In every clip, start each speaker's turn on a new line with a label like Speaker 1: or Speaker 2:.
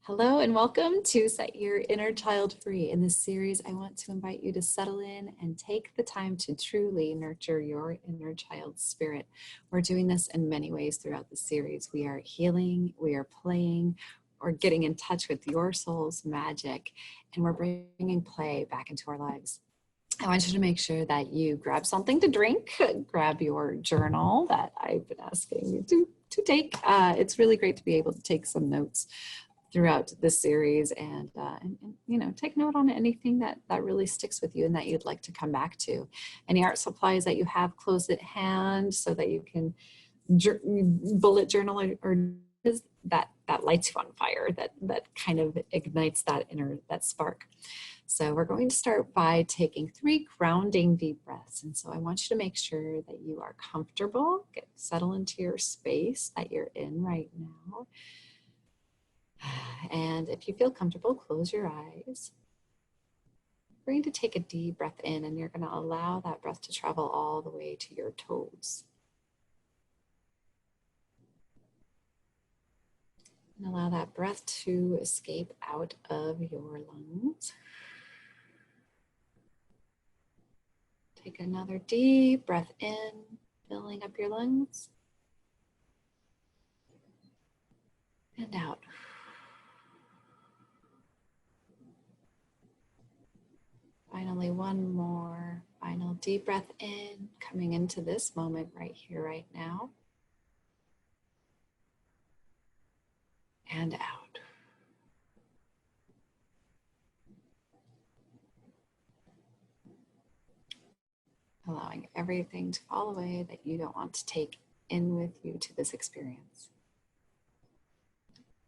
Speaker 1: Hello and welcome to Set Your Inner Child Free. In this series, I want to invite you to settle in and take the time to truly nurture your inner child spirit. We're doing this in many ways throughout the series. We are healing, we are playing, or getting in touch with your soul's magic, and we're bringing play back into our lives. I want you to make sure that you grab something to drink, grab your journal that I've been asking you to take. It's really great to be able to take some notes throughout this series and you know, take note on anything that really sticks with you and that you'd like to come back to. Any art supplies that you have close at hand so that you can bullet journal or that lights you on fire, that kind of ignites that spark. So we're going to start by taking 3 grounding deep breaths. And so I want you to make sure that you are comfortable, settle into your space that you're in right now. And if you feel comfortable, close your eyes. We're going to take a deep breath in, and you're going to allow that breath to travel all the way to your toes. And allow that breath to escape out of your lungs. Take another deep breath in, filling up your lungs. And out. Finally, one more final deep breath in, coming into this moment right here, right now. And out. Allowing everything to fall away that you don't want to take in with you to this experience.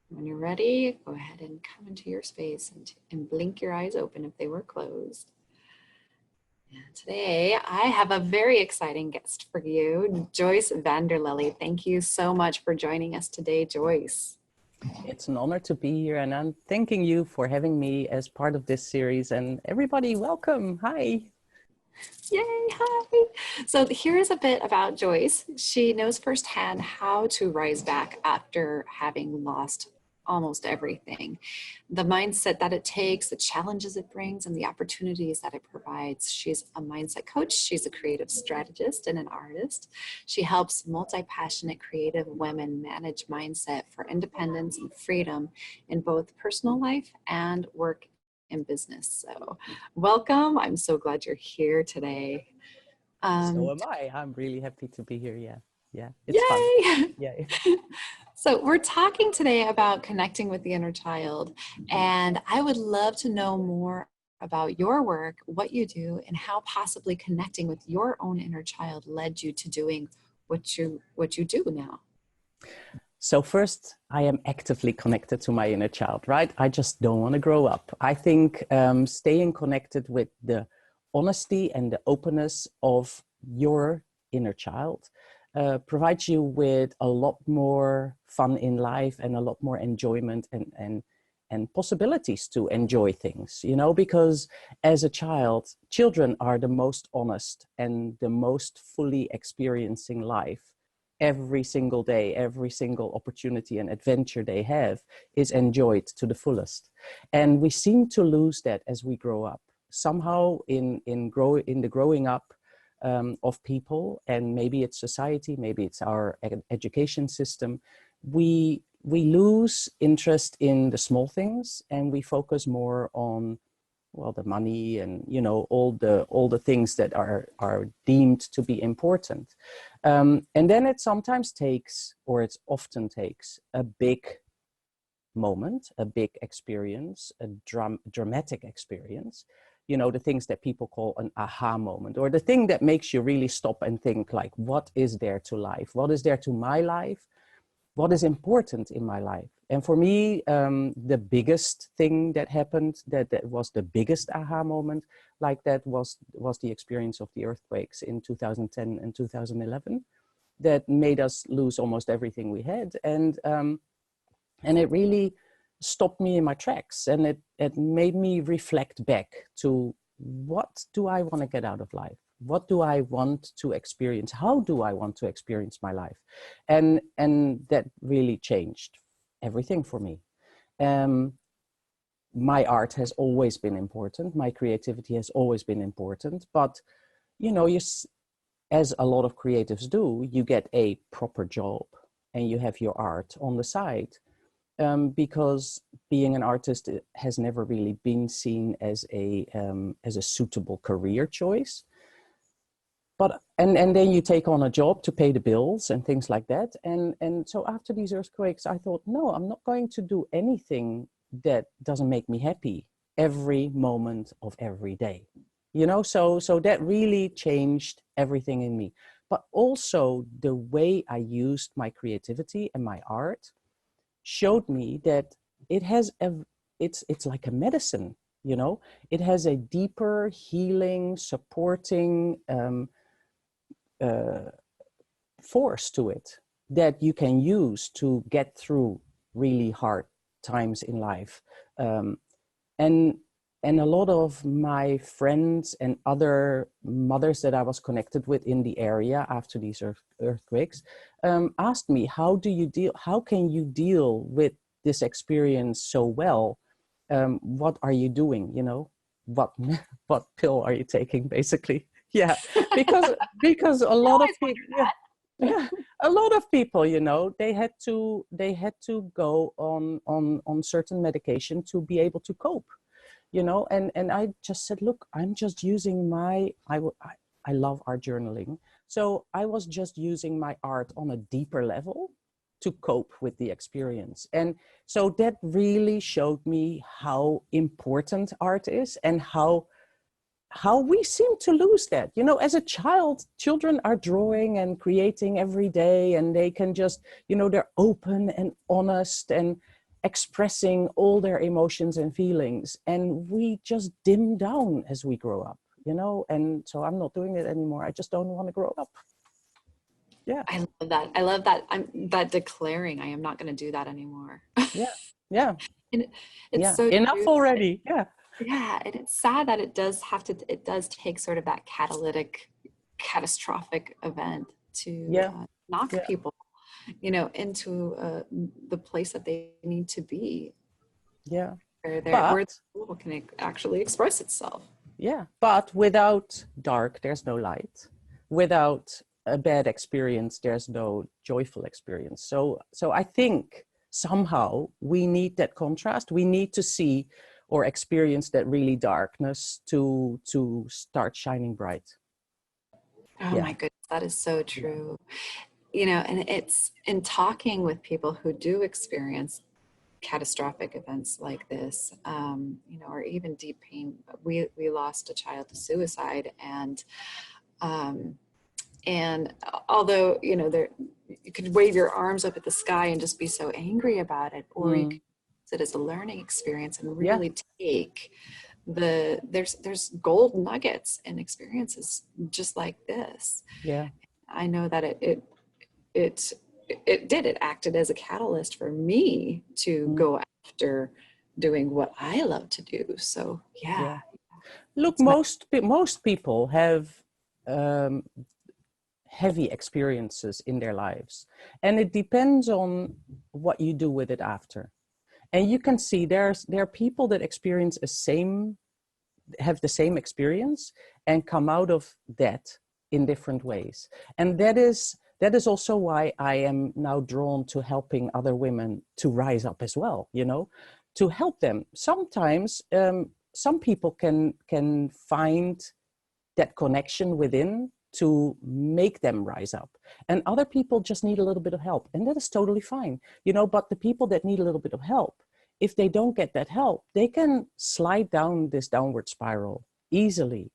Speaker 1: When you're ready, go ahead and come into your space and blink your eyes open if they were closed. And today, I have a very exciting guest for you, Joyce Lely. Thank you so much for joining us today, Joyce.
Speaker 2: It's an honor to be here, and I'm thanking you for having me as part of this series. And everybody, welcome. Hi.
Speaker 1: Yay, hi. So here is a bit about Joyce. She knows firsthand how to rise back after having lost almost everything. The mindset that it takes, the challenges it brings, and the opportunities that it provides. She's a mindset coach. She's a creative strategist and an artist. She helps multi-passionate creative women manage mindset for independence and freedom in both personal life and work and business. So welcome. I'm so glad you're here today.
Speaker 2: So am I. I'm really happy to be here. Yeah, it's
Speaker 1: yay!
Speaker 2: fun. Yay.
Speaker 1: So we're talking today about connecting with the inner child, and I would love to know more about your work, what you do, and how possibly connecting with your own inner child led you to doing what you do now.
Speaker 2: So first, I am actively connected to my inner child, right? I just don't want to grow up. I think staying connected with the honesty and the openness of your inner child provides you with a lot more fun in life and a lot more enjoyment and possibilities to enjoy things, you know, because as a child, children are the most honest and the most fully experiencing life. Every single day, every single opportunity and adventure they have is enjoyed to the fullest. And we seem to lose that as we grow up. Somehow in the growing up of people, and maybe it's society, maybe it's our education system, we lose interest in the small things and we focus more on, well, the money and, you know, all the things that are deemed to be important. And then it sometimes takes, or it often takes, a big moment, a big experience, a dramatic experience, you know, the things that people call an aha moment, or the thing that makes you really stop and think, like, what is there to life? What is there to my life? What is important in my life? And for me, the biggest thing that happened, that was the biggest aha moment like that, was the experience of the earthquakes in 2010 and 2011 that made us lose almost everything we had. And it really stopped me in my tracks, and it made me reflect back to, what do I want to get out of life? What do I want to experience? How do I want to experience my life? And that really changed everything for me. Um, my art has always been important. My creativity has always been important. But, you know, as a lot of creatives do, you get a proper job and you have your art on the side. Because being an artist has never really been seen as a suitable career choice. But and then you take on a job to pay the bills and things like that. And so after these earthquakes, I thought, no, I'm not going to do anything that doesn't make me happy every moment of every day. You know, so that really changed everything in me. But also the way I used my creativity and my art showed me that it has it's like a medicine, you know. It has a deeper healing, supporting force to it that you can use to get through really hard times in life. um, and and a lot of my friends and other mothers that I was connected with in the area after these earthquakes asked me, how can you deal with this experience so well? What are you doing, you know? what what pill are you taking, basically? Yeah, because a
Speaker 1: I
Speaker 2: lot of
Speaker 1: always
Speaker 2: people,
Speaker 1: wonder
Speaker 2: yeah, yeah, a lot of people, you know, they had to go on certain medication to be able to cope, you know. And I just said, look, I'm just using I love art journaling, so I was just using my art on a deeper level to cope with the experience. And so that really showed me how important art is, and how we seem to lose that. You know, as a child, children are drawing and creating every day, and they can just, you know, they're open and honest and expressing all their emotions and feelings. And we just dim down as we grow up, you know. And so I'm not doing it anymore. I just don't want to grow up. Yeah,
Speaker 1: I love that. I love that. I'm that declaring I am not going to do that anymore.
Speaker 2: yeah, yeah,
Speaker 1: And it's
Speaker 2: yeah.
Speaker 1: so
Speaker 2: Enough
Speaker 1: true.
Speaker 2: already. Yeah,
Speaker 1: Yeah, and it's sad that it does take sort of that catalytic, catastrophic event to
Speaker 2: yeah,
Speaker 1: knock
Speaker 2: yeah,
Speaker 1: people, you know, into the place that they need to be,
Speaker 2: yeah.
Speaker 1: where the
Speaker 2: But
Speaker 1: soul can actually express itself.
Speaker 2: yeah, but without dark, there's no light. Without a bad experience, there's no joyful experience. So I think somehow we need that contrast. We need to see or experience that really darkness to start shining bright.
Speaker 1: Oh
Speaker 2: Yeah,
Speaker 1: my goodness, that is so
Speaker 2: yeah,
Speaker 1: true. You know, and it's in talking with people who do experience catastrophic events like this, you know, or even deep pain. We lost a child to suicide, um, and although you know there, you could wave your arms up at the sky and just be so angry about it, or you could
Speaker 2: mm,
Speaker 1: use it as a learning experience and
Speaker 2: yeah,
Speaker 1: really take there's gold nuggets and experiences just like this.
Speaker 2: yeah.
Speaker 1: I know that it it acted as a catalyst for me to
Speaker 2: Mm,
Speaker 1: go after doing what I love to do. So
Speaker 2: yeah.
Speaker 1: yeah,
Speaker 2: Look,
Speaker 1: it's my
Speaker 2: most people have um, heavy experiences in their lives, and it depends on what you do with it after. And you can see there are people that experience have the same experience and come out of that in different ways. And that is also why I am now drawn to helping other women to rise up as well, you know, to help them. Sometimes some people can find that connection within to make them rise up, and other people just need a little bit of help, and that is totally fine, you know. But the people that need a little bit of help, if they don't get that help, they can slide down this downward spiral easily.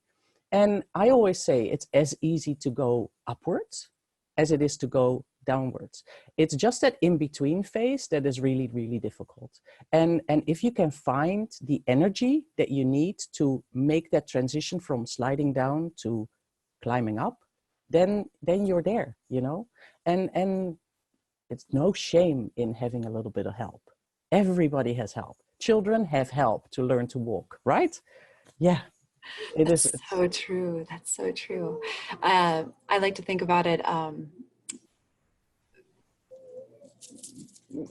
Speaker 2: And I always say it's as easy to go upwards as it is to go downwards. It's just that in between phase that is really, really difficult. And if you can find the energy that you need to make that transition from sliding down to climbing up, then you're there, you know. And it's no shame in having a little bit of help. Everybody has help. Children have help to learn to walk, right? Yeah, it is.
Speaker 1: that's so true. That's so true. I like to think about it.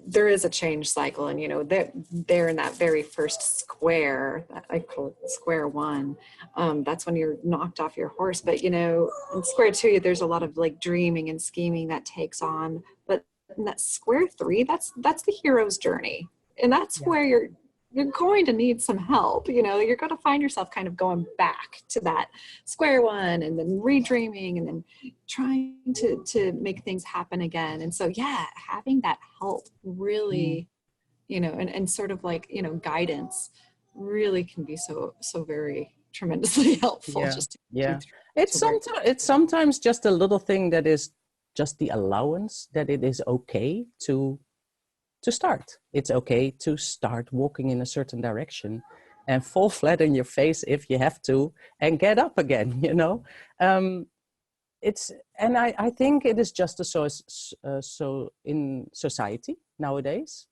Speaker 1: there is a change cycle, and they're in that very first square, I call it square one. That's when you're knocked off your horse. But in square two, there's a lot of like dreaming and scheming that takes on. But in that square three, that's the hero's journey, and that's
Speaker 2: Yeah.
Speaker 1: where you're going to need some help. You're going to find yourself kind of going back to that square one, and then redreaming, and then trying to make things happen again. And so, yeah, having that help really, and sort of like, guidance really can be so very tremendously helpful,
Speaker 2: Yeah,
Speaker 1: just to get you
Speaker 2: yeah.
Speaker 1: through to where.
Speaker 2: It's sometimes just a little thing that is just the allowance that it is okay to start. It's okay to start walking in a certain direction and fall flat on your face if you have to, and get up again, it's, and I think it is just so in society nowadays.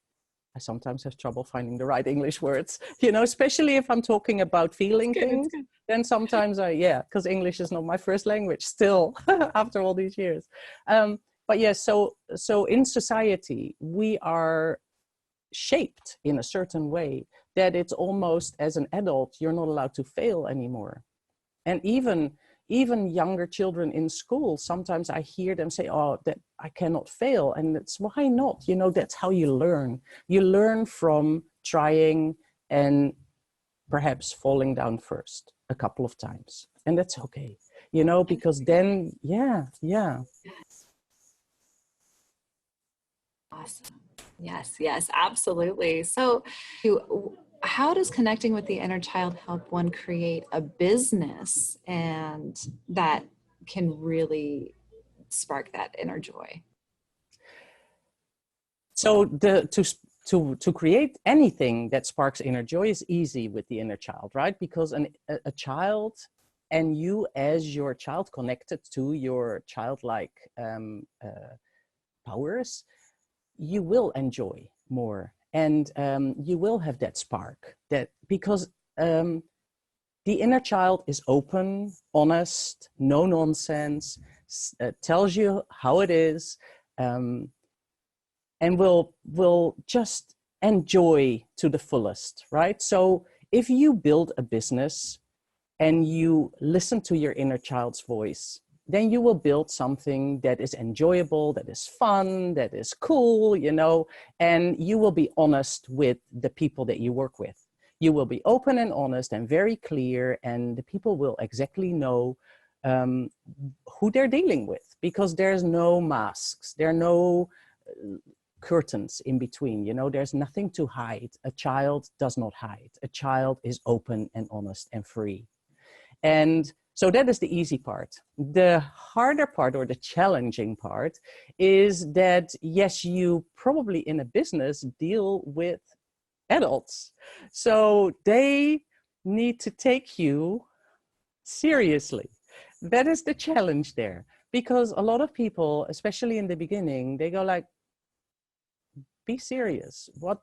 Speaker 2: I sometimes have trouble finding the right English words, especially if I'm talking about feeling things.
Speaker 1: Good.
Speaker 2: Then sometimes because English is not my first language still after all these years. But yeah, so in society, we are shaped in a certain way that it's almost, as an adult, you're not allowed to fail anymore. And even younger children in school, sometimes I hear them say, oh, that I cannot fail. And it's, why not? That's how you learn. You learn from trying and perhaps falling down first a couple of times. And that's okay, because then, yeah.
Speaker 1: Awesome. Yes, absolutely. So how does connecting with the inner child help one create a business and that can really spark that inner joy?
Speaker 2: So to create anything that sparks inner joy is easy with the inner child, right? Because a child, and you as your child connected to your childlike powers, you will enjoy more, and you will have that spark, that because the inner child is open, honest, no nonsense, tells you how it is, and will just enjoy to the fullest, right? So if you build a business and you listen to your inner child's voice, then you will build something that is enjoyable, that is fun, that is cool, and you will be honest with the people that you work with. You will be open and honest and very clear, and the people will exactly know who they're dealing with, because there's no masks, there are no curtains in between, there's nothing to hide. A child does not hide. A child is open and honest and free. And so that is the easy part. The harder part, or the challenging part, is that, yes, you probably in a business deal with adults. So they need to take you seriously. That is the challenge there. Because a lot of people, especially in the beginning, they go like, be serious. What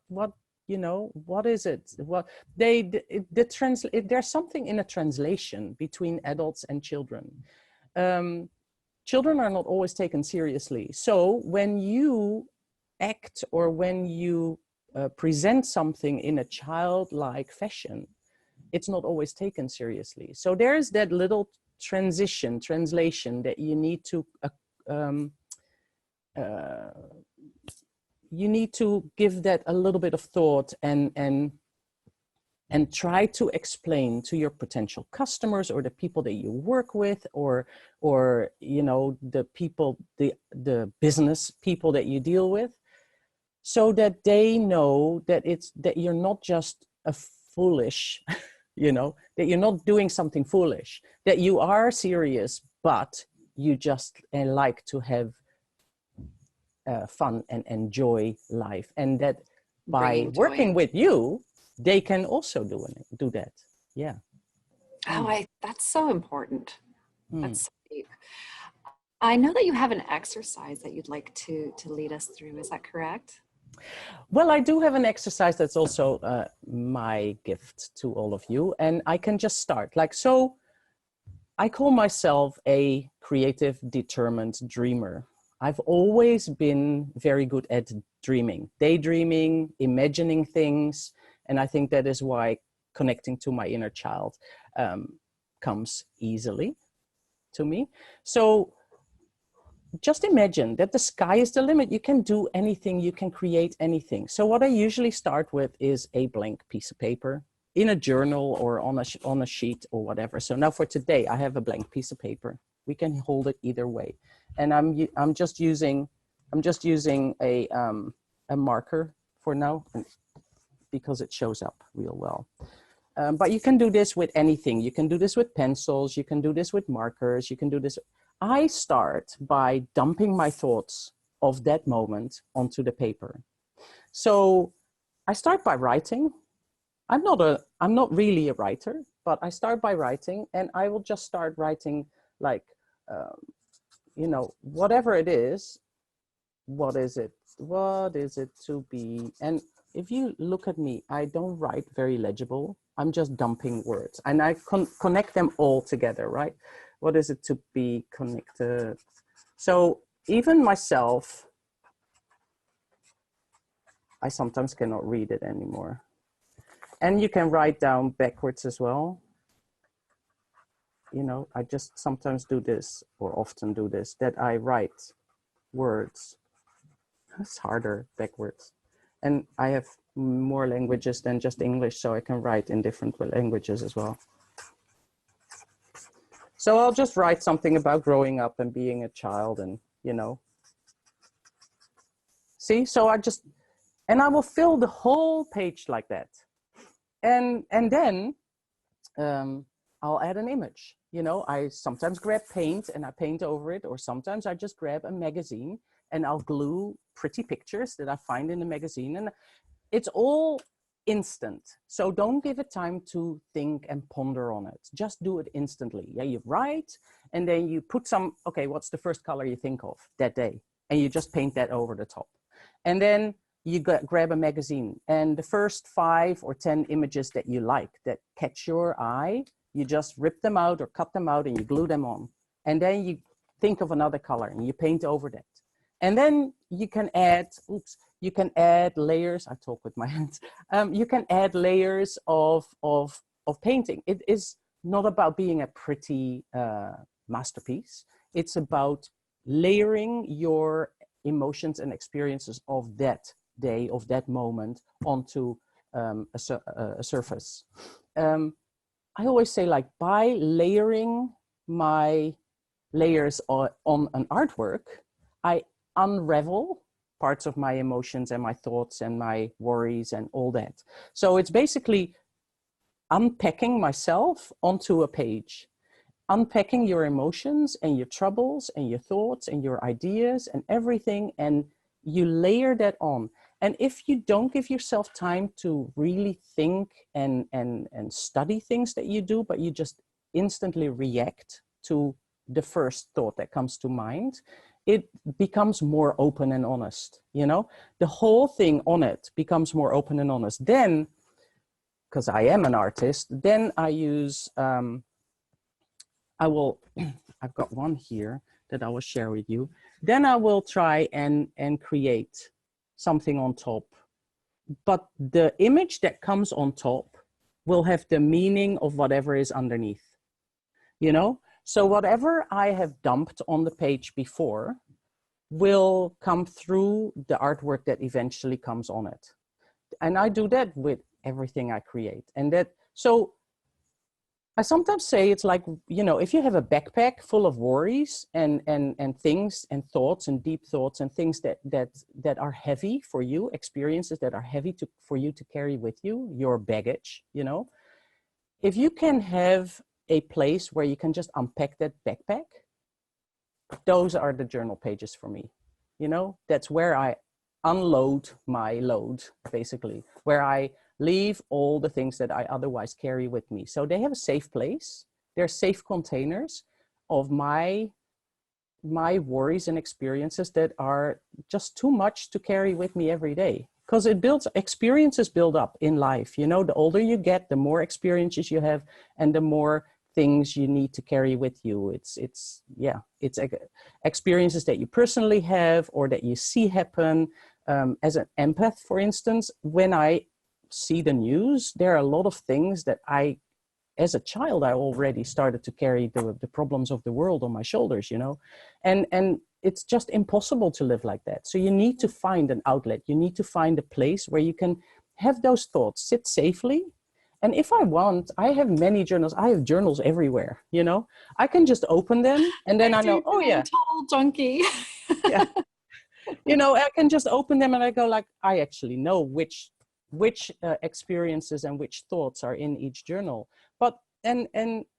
Speaker 2: is it? What there's something in a translation between adults and children. Children are not always taken seriously. So when you act, or when you present something in a childlike fashion, it's not always taken seriously. So there's that little translation that you need to give that a little bit of thought, and try to explain to your potential customers, or the people that you work with, or the people, the business people that you deal with, so that they know that that you're not just a foolish, that you're not doing something foolish, that you are serious, but you just like to have fun and enjoy life, and that by working with you, they can also do that. Yeah.
Speaker 1: That's so important. That's so deep. I know that you have an exercise that you'd like to lead us through. Is that correct?
Speaker 2: Well, I do have an exercise that's also my gift to all of you, and I can just start. So I call myself a creative, determined dreamer. I've always been very good at dreaming, daydreaming, imagining things. And I think that is why connecting to my inner child comes easily to me. So just imagine that the sky is the limit. You can do anything, you can create anything. So what I usually start with is a blank piece of paper in a journal or on a sheet or whatever. So now for today, I have a blank piece of paper. We can hold it either way. And I'm just using a marker for now because it shows up real well. But you can do this with anything. You can do this with pencils. You can do this with markers. You can do this. I start by dumping my thoughts of that moment onto the paper. So I start by writing. I'm not really a writer, but I start by writing, and I will just start writing like, you know, whatever it is. What is it? What is it to be? And if you look at me, I don't write very legible. I'm just dumping words, and I connect them all together, right? What is it to be connected? So even myself, I sometimes cannot read it anymore. And you can write down backwards as well. You know, I just sometimes do this, or often do this, that I write words. It's harder backwards. And I have more languages than just English, so I can write in different languages as well. So I'll just write something about growing up and being a child, and, you know. See, so I will fill the whole page like that. And then I'll add an image. You know, I sometimes grab paint and I paint over it, or sometimes I just grab a magazine and I'll glue pretty pictures that I find in the magazine, and it's all instant. So don't give it time to think and ponder on it. Just do it instantly. Yeah, you write, and then you put some, okay, what's the first color you think of that day? And you just paint that over the top. And then you grab a magazine, and the first 5 or 10 images that you like, that catch your eye, you just rip them out or cut them out and you glue them on. And then you think of another color and you paint over that. And then you can add, you can add layers. I talk with my hands. You can add layers of painting. It is not about being a pretty masterpiece. It's about layering your emotions and experiences of that day, of that moment, onto a surface. I always say, like, by layering my layers on an artwork, I unravel parts of my emotions and my thoughts and my worries and all that. So it's basically unpacking myself onto a page, unpacking your emotions and your troubles and your thoughts and your ideas and everything, and you layer that on. And if you don't give yourself time to really think and study things that you do, but you just instantly react to the first thought that comes to mind, it becomes more open and honest, you know? The whole thing on it becomes more open and honest. Then, because I am an artist, then I use, I've got one here that I will share with you. Then I will try and create something on top. But the image that comes on top will have the meaning of whatever is underneath, you know? So whatever I have dumped on the page before will come through the artwork that eventually comes on it. And I do that with everything I create. And that, so I sometimes say it's like, you know, if you have a backpack full of worries and things and thoughts and deep thoughts and things that are heavy for you, experiences that are heavy for you to carry with you, your baggage, you know, if you can have a place where you can just unpack that backpack, those are the journal pages for me. You know, that's where I unload my load, basically, where I leave all the things that I otherwise carry with me. So they have a safe place. They're safe containers of my worries and experiences that are just too much to carry with me every day. Because experiences build up in life. You know, the older you get, the more experiences you have, and the more things you need to carry with you. It's experiences that you personally have or that you see happen. As an empath, for instance, when I see the news, there are a lot of things that as a child, I already started to carry the problems of the world on my shoulders, you know, and it's just impossible to live like that. So you need to find an outlet. You need to find a place where you can have those thoughts, sit safely. And if I want, I have many journals. I have journals everywhere, you know. I can just open them and then I
Speaker 1: do
Speaker 2: know, oh
Speaker 1: too. I'm a
Speaker 2: yeah,
Speaker 1: total junkie.
Speaker 2: yeah. You know, I can just open them and I go like, I actually know which experiences and which thoughts are in each journal. But and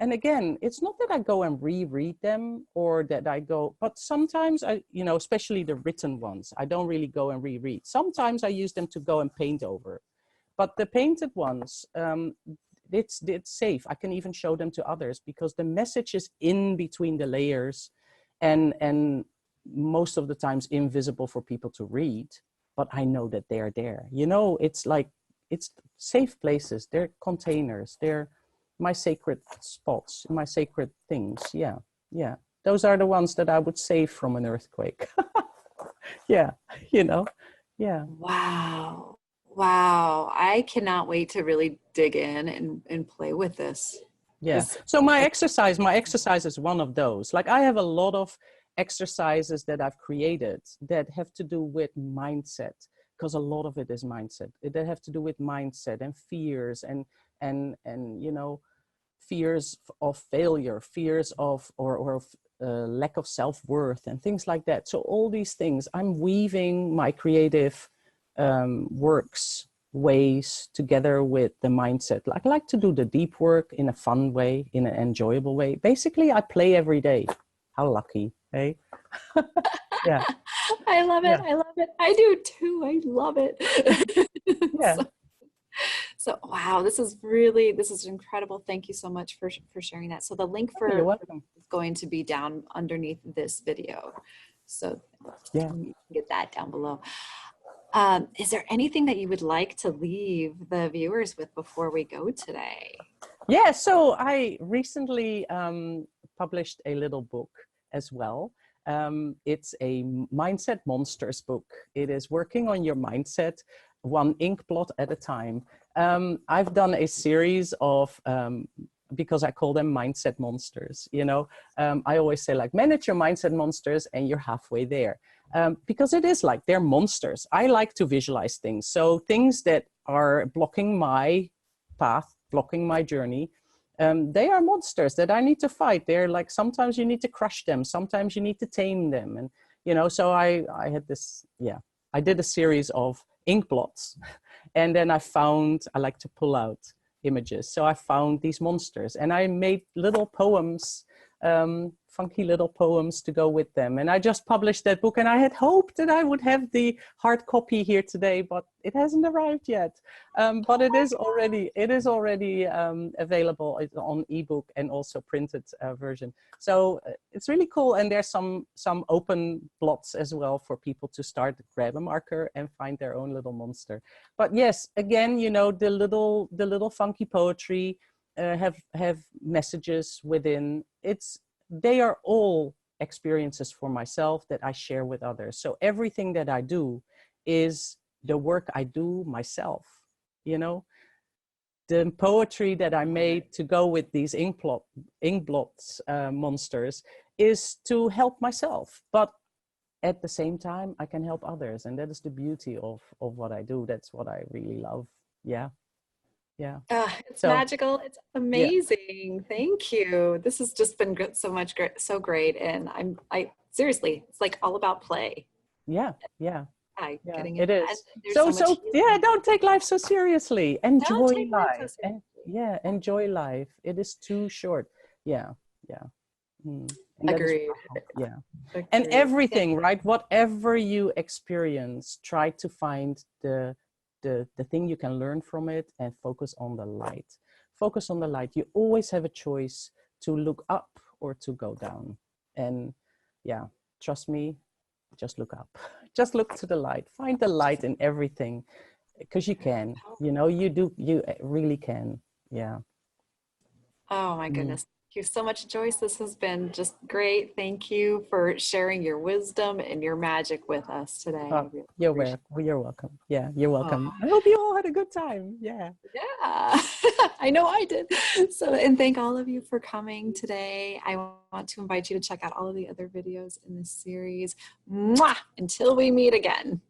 Speaker 2: again, it's not that I go and reread them or that I go, but sometimes I, you know, especially the written ones, I don't really go and reread. Sometimes I use them to go and paint over. But the painted ones, it's safe. I can even show them to others because the message is in between the layers, and most of the times invisible for people to read. But I know that they're there. You know, it's like, it's safe places. They're containers. They're my sacred spots, my sacred things. Yeah, yeah. Those are the ones that I would save from an earthquake. Yeah, you know, yeah.
Speaker 1: Wow. Wow. I cannot wait to really dig in and play with this.
Speaker 2: Yeah.
Speaker 1: This
Speaker 2: So my exercise is one of those. Like I have a lot of exercises that I've created that have to do with mindset, because a lot of it is mindset. That have to do with mindset and fears and you know, fears of failure, fears of or lack of self-worth and things like that. So all these things, I'm weaving my creative works ways together with the mindset. Like I like to do the deep work in a fun way, in an enjoyable way. Basically, I play every day. How lucky, eh? Yeah,
Speaker 1: I love it.
Speaker 2: yeah,
Speaker 1: I love it. I do too. I love it.
Speaker 2: yeah.
Speaker 1: So wow, this is incredible. Thank you so much for sharing that. So the link
Speaker 2: You're
Speaker 1: for
Speaker 2: welcome.
Speaker 1: is going to be down underneath this video. So
Speaker 2: Yeah.
Speaker 1: you can get that down below. Is there anything that you would like to leave the viewers with before we go today?
Speaker 2: Yeah, so I recently published a little book as well. It's a Mindset Monsters book. It is working on your mindset, one ink blot at a time. I've done a series of, because I call them mindset monsters, you know, I always say like, manage your mindset monsters and you're halfway there. Because it is like, they're monsters. I like to visualize things. So things that are blocking my path, blocking my journey, they are monsters that I need to fight. They're like, sometimes you need to crush them, sometimes you need to tame them. And, you know, so I had this, yeah, I did a series of ink blots. And then I like to pull out images. So I found these monsters and I made little poems, funky little poems to go with them. And I just published that book, and I had hoped that I would have the hard copy here today, but it hasn't arrived yet. But it is already available on ebook and also printed version. So it's really cool. And there's some open blots as well for people to start, grab a marker and find their own little monster. But yes, again, you know, the little funky poetry have messages within. They are all experiences for myself that I share with others. So everything that I do is the work I do myself, you know. The poetry that I made to go with these ink blots monsters is to help myself, but at the same time I can help others, and that is the beauty of what I do. That's what I really love. Yeah, yeah.
Speaker 1: It's
Speaker 2: So
Speaker 1: magical. It's
Speaker 2: yeah,
Speaker 1: amazing. Thank you. This has just been so much great, so great. And I seriously, it's like all about play.
Speaker 2: yeah, yeah. Yeah,
Speaker 1: Getting
Speaker 2: it
Speaker 1: into that. And
Speaker 2: is.
Speaker 1: there's so much
Speaker 2: Yeah,
Speaker 1: healing.
Speaker 2: don't take life so seriously.
Speaker 1: Don't
Speaker 2: Enjoy
Speaker 1: take life so
Speaker 2: life. And
Speaker 1: seriously.
Speaker 2: yeah, enjoy life. It is too short. Yeah, yeah. And that is
Speaker 1: Agreed.
Speaker 2: wonderful. Yeah. And
Speaker 1: Agreed.
Speaker 2: everything, right? Whatever you experience, try to find the thing you can learn from it and focus on the light. Focus on the light. You always have a choice to look up or to go down. And yeah, trust me, just look up. Just look to the light. Find the light in everything, because you can. You know, you really can. Yeah.
Speaker 1: Oh my
Speaker 2: Mm.
Speaker 1: goodness. you so much, Joyce. This has been just great. Thank you for sharing your wisdom and your magic with us today. I
Speaker 2: Oh,
Speaker 1: really
Speaker 2: you're
Speaker 1: appreciate
Speaker 2: you're welcome. Yeah, you're
Speaker 1: it.
Speaker 2: welcome. I hope you all had a good time. Yeah.
Speaker 1: Yeah, I know I did. So, and thank all of you for coming today. I want to invite you to check out all of the other videos in this series. Mwah! Until we meet again.